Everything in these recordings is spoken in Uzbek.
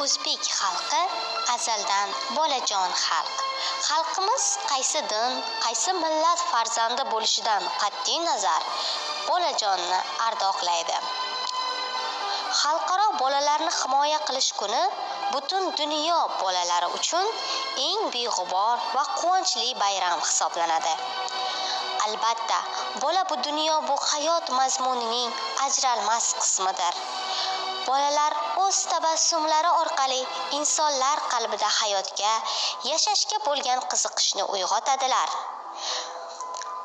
O'zbek xalqi azaldan bolajon xalq. Xalqimiz qaysi din, qaysi millat farzandi bo'lishidan qat'iy nazar bolajonni ardoqlaydi. Xalqaro bolalarni himoya qilish kuni butun dunyo bolalari uchun eng beg'ubor va quvonchli bayram hisoblanadi. Albatta, bola bu dunyo, bu hayot mazmunining ajralmas qismidir. Bolalar o'z tabassumlari orqali insonlar qalbida hayotga, yashashga bo'lgan qiziqishni uyg'otadilar.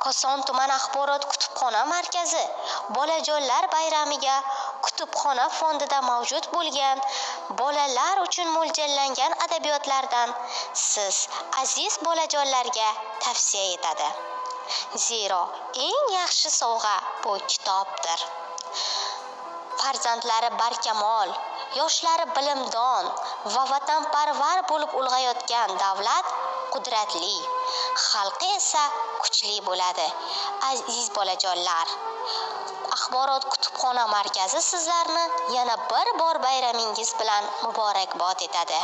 Koson tuman axborot kutubxona markazi bolajonlar bayramiga kutubxona fondida mavjud bo'lgan bolalar uchun mo'ljallangan adabiyotlardan siz aziz bolajonlarga tavsiya etadi. Zero eng yaxshi sovg'a bu kitobdir. Farzandlari barkamol, yoshlari bilimdon va vatanparvar bo'lib ulg'ayotgan davlat qudratli, xalqi esa kuchli bo'ladi. Aziz bolajonlar, Axborot kutubxona markazi sizlarni yana bir bor bayramingiz bilan muborakbod etadi.